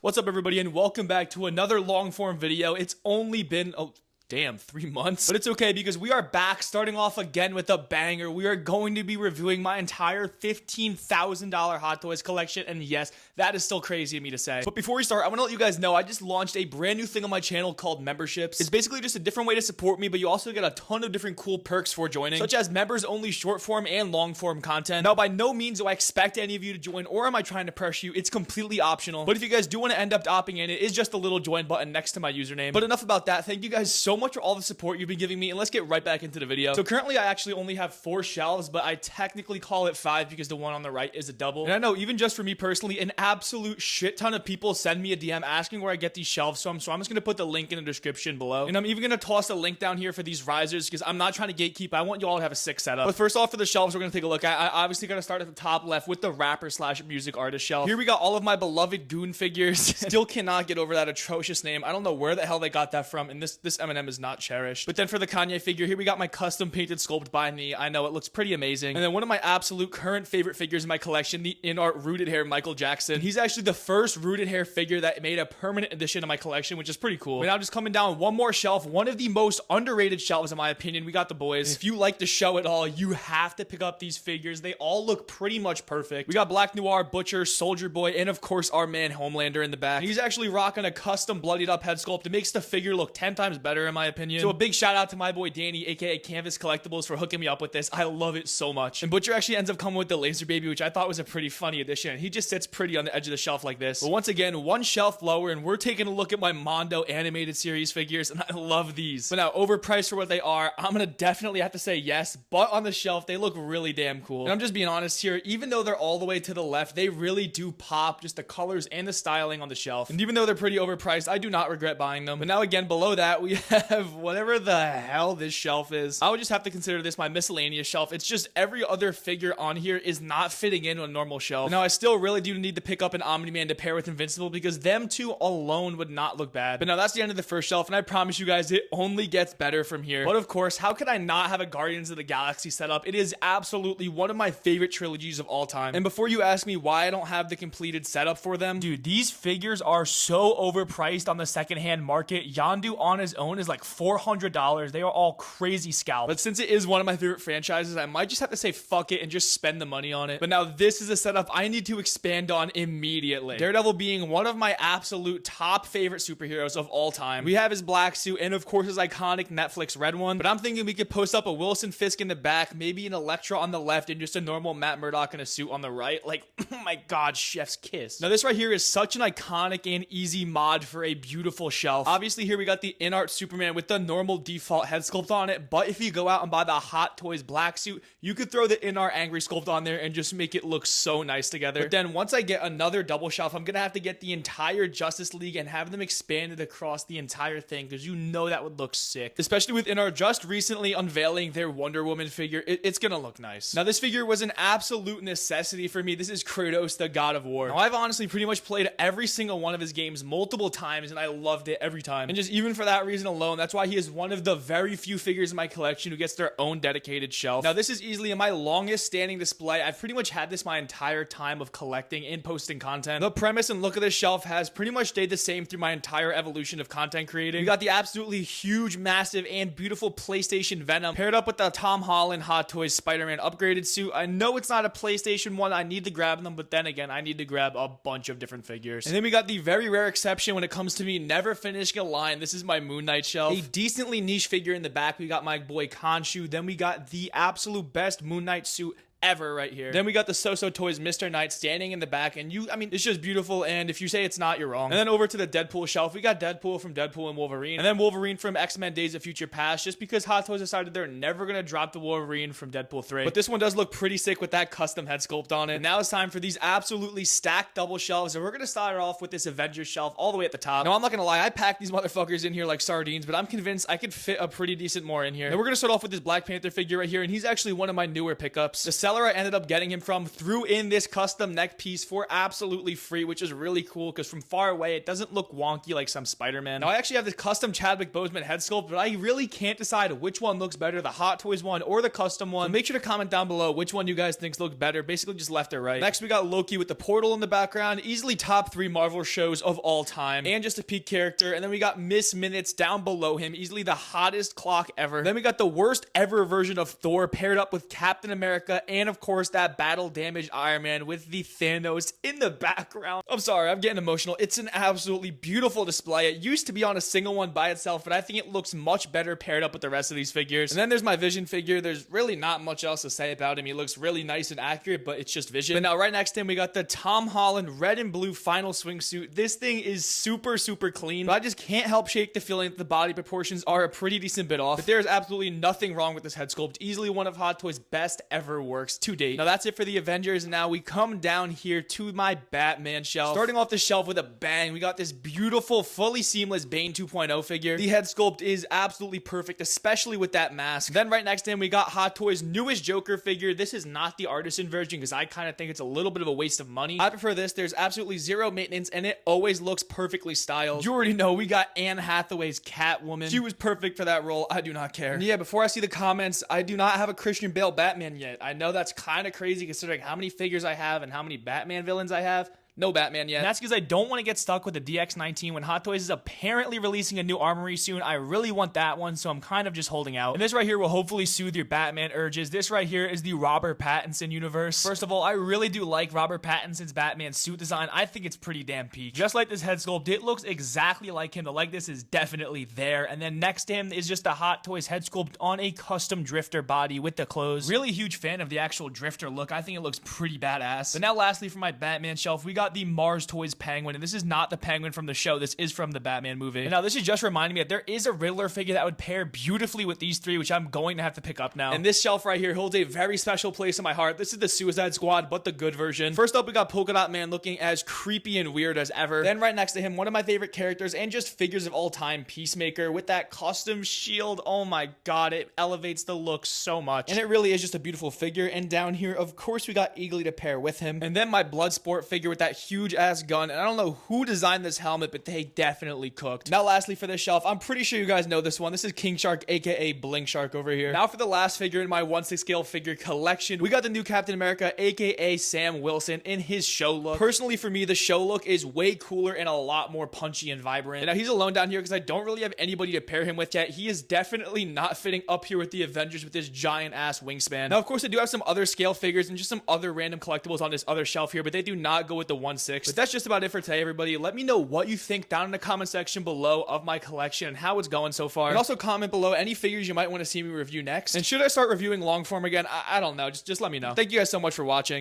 What's up, everybody, and welcome back to another long form video. It's only been 3 months, but it's okay because we are back, starting off again with a banger. We are going to be reviewing my entire $15,000 Hot Toys collection, and yes, that is still crazy of me to say. But before we start, I want to let you guys know I just launched a brand new thing on my channel called memberships. It's basically just a different way to support me, but you also get a ton of different cool perks for joining, such as members only short form and long form content. Now, by no means do I expect any of you to join, or am I trying to pressure you. It's completely optional, but if you guys do want to end up opting in, it is just a little join button next to my username. But enough about that. Thank you guys so much for all the support you've been giving me, and let's get right back into the video. So currently I actually only have 4 shelves, but I technically call it 5 because the one on the right is a double. And I know, even just for me personally, an absolute shit ton of people send me a DM asking where I get these shelves from, so I'm just gonna put the link in the description below. And I'm even gonna toss a link down here for these risers because I'm not trying to gatekeep. I want you all to have a sick setup. But first off, for the shelves we're gonna take a look at, I obviously gotta start at the top left with the rapper slash music artist shelf. Here we got all of my beloved Goon figures. Still cannot get over that atrocious name. I don't know where the hell they got that from, and this Eminem is not cherished. But then for the Kanye figure, here we got my custom painted sculpt by me. I know, it looks pretty amazing. And then one of my absolute current favorite figures in my collection, the in-art rooted hair Michael Jackson. He's actually the first rooted hair figure that made a permanent addition to my collection, which is pretty cool. But now just coming down one more shelf, one of the most underrated shelves in my opinion, we got the boys. And if you like the show at all, you have to pick up these figures. They all look pretty much perfect. We got Black Noir, Butcher, Soldier Boy, and of course our man Homelander in the back. And he's actually rocking a custom bloodied up head sculpt. It makes the figure look 10 times better in my opinion. So a big shout out to my boy Danny, aka Canvas Collectibles, for hooking me up with this. I love it so much. And Butcher actually ends up coming with the Laser Baby, which I thought was a pretty funny addition. He just sits pretty on the edge of the shelf like this. But once again, one shelf lower, and we're taking a look at my Mondo animated series figures, and I love these. But now, overpriced for what they are, I'm gonna definitely have to say yes, but on the shelf, they look really damn cool. And I'm just being honest here, even though they're all the way to the left, they really do pop, just the colors and the styling on the shelf. And even though they're pretty overpriced, I do not regret buying them. But now again, below that, we have whatever the hell this shelf is. I would just have to consider this my miscellaneous shelf. It's just every other figure on here is not fitting into a normal shelf. But now I still really do need to pick up an Omni-Man to pair with Invincible because them two alone would not look bad. But now that's the end of the first shelf, and I promise you guys it only gets better from here. But of course, how could I not have a Guardians of the Galaxy setup? It is absolutely one of my favorite trilogies of all time. And before you ask me why I don't have the completed setup for them, dude, these figures are so overpriced on the secondhand market. Yondu on his own is like $400. They are all crazy scalp. But since it is one of my favorite franchises, I might just have to say fuck it and just spend the money on it. But now this is a setup I need to expand on immediately. Daredevil being one of my absolute top favorite superheroes of all time. We have his black suit and of course his iconic Netflix red one. But I'm thinking we could post up a Wilson Fisk in the back, maybe an Elektra on the left, and just a normal Matt Murdock in a suit on the right. Like, oh my god, chef's kiss. Now this right here is such an iconic and easy mod for a beautiful shelf. Obviously here we got the in-art Superman with the normal default head sculpt on it, but if you go out and buy the Hot Toys black suit, you could throw the in-art Angry sculpt on there and just make it look so nice together. But then once I get another double shelf, I'm gonna have to get the entire Justice League and have them expanded across the entire thing because you know that would look sick. Especially with in-art just recently unveiling their Wonder Woman figure, it's gonna look nice. Now this figure was an absolute necessity for me. This is Kratos, the God of War. Now I've honestly pretty much played every single one of his games multiple times and I loved it every time. And just even for that reason alone, that's why he is one of the very few figures in my collection who gets their own dedicated shelf. Now this is easily my longest standing display. I've pretty much had this my entire time of collecting and posting content. The premise and look of this shelf has pretty much stayed the same through my entire evolution of content creating. We got the absolutely huge, massive, and beautiful PlayStation Venom paired up with the Tom Holland Hot Toys Spider-Man upgraded suit. I know it's not a PlayStation one, I need to grab them, but then again, I need to grab a bunch of different figures. And then we got the very rare exception when it comes to me never finishing a line. This is my Moon Knight shelf. A decently niche figure in the back. We got my boy Khonshu. Then we got the absolute best Moon Knight suit ever right here. Then we got the So-So Toys Mr. Knight standing in the back, and it's just beautiful, and if you say it's not, you're wrong. And then over to the Deadpool shelf, we got Deadpool from Deadpool and Wolverine, and then Wolverine from X-Men Days of Future Past, just because Hot Toys decided they're never gonna drop the Wolverine from Deadpool 3. But this one does look pretty sick with that custom head sculpt on it. And now it's time for these absolutely stacked double shelves, and we're gonna start off with this Avengers shelf all the way at the top. Now I'm not gonna lie, I packed these motherfuckers in here like sardines, but I'm convinced I could fit a pretty decent more in here. And we're gonna start off with this Black Panther figure right here, and he's actually one of my newer pickups. The seller I ended up getting him from threw in this custom neck piece for absolutely free, which is really cool because from far away, it doesn't look wonky like some Spider-Man. Now, I actually have this custom Chadwick Boseman head sculpt, but I really can't decide which one looks better, the Hot Toys one or the custom one. So make sure to comment down below which one you guys think looks better, basically just left or right. Next, we got Loki with the portal in the background, easily top 3 Marvel shows of all time, and just a peak character. And then we got Miss Minutes down below him, easily the hottest clock ever. Then we got the worst ever version of Thor paired up with Captain America, and of course that battle damaged Iron Man with the Thanos in the background. I'm sorry, I'm getting emotional. It's an absolutely beautiful display. It used to be on a single one by itself, but I think it looks much better paired up with the rest of these figures. And then there's my Vision figure. There's really not much else to say about him. He looks really nice and accurate, but it's just Vision. But now right next to him, we got the Tom Holland red and blue final swimsuit. This thing is super clean, but I just can't help shake the feeling that the body proportions are a pretty decent bit off. But there is absolutely nothing wrong with this head sculpt. Easily one of Hot Toys' best ever works to date. Now that's it for the Avengers, and now we come down here to my Batman shelf. Starting off the shelf with a bang, we got this beautiful, fully seamless Bane 2.0 figure. The head sculpt is absolutely perfect, especially with that mask. Then right next to him, we got Hot Toys' newest Joker figure. This is not the artisan version because I kind of think it's a little bit of a waste of money. I prefer this. There's absolutely zero maintenance, and it always looks perfectly styled. You already know we got Anne Hathaway's Catwoman. She was perfect for that role. I do not care. And yeah, before I see the comments, I do not have a Christian Bale Batman yet. I know that's kind of crazy considering how many figures I have and how many Batman villains I have. No Batman yet. And that's because I don't want to get stuck with the DX19 when Hot Toys is apparently releasing a new armory soon. I really want that one, so I'm kind of just holding out. And this right here will hopefully soothe your Batman urges. This right here is the Robert Pattinson universe. First of all, I really do like Robert Pattinson's Batman suit design. I think it's pretty damn peak. Just like this head sculpt, it looks exactly like him. The likeness is definitely there. And then next to him is just a Hot Toys head sculpt on a custom Drifter body with the clothes. Really huge fan of the actual Drifter look. I think it looks pretty badass. But now lastly for my Batman shelf, we got the Mars Toys Penguin, and this is not the Penguin from the show. This is from the Batman movie. And now this is just reminding me that there is a Riddler figure that would pair beautifully with these three, which I'm going to have to pick up now. And this shelf right here holds a very special place in my heart. This is the Suicide Squad, but the good version. First up, we got Polka Dot Man looking as creepy and weird as ever. Then right next to him, one of my favorite characters and just figures of all time, Peacemaker, with that custom shield. Oh my god, it elevates the look so much. And it really is just a beautiful figure. And down here, of course, we got Eagly to pair with him. And then my Bloodsport figure with that huge ass gun. And I don't know who designed this helmet, but they definitely cooked. Now lastly for this shelf, I'm pretty sure you guys know this one. This is King Shark, aka Blink Shark over here. Now for the last figure in my 1/6 scale figure collection, we got the new Captain America, aka Sam Wilson, in his show look. Personally for me, the show look is way cooler and a lot more punchy and vibrant. And now he's alone down here because I don't really have anybody to pair him with yet. He is definitely not fitting up here with the Avengers with this giant ass wingspan. Now of course I do have some other scale figures and just some other random collectibles on this other shelf here, but they do not go with the 1/6. But that's just about it for today, everybody. Let me know what you think down in the comment section below of my collection and how it's going so far. And also comment below any figures you might want to see me review next. And should I start reviewing long form again? I don't know. Just let me know. Thank you guys so much for watching.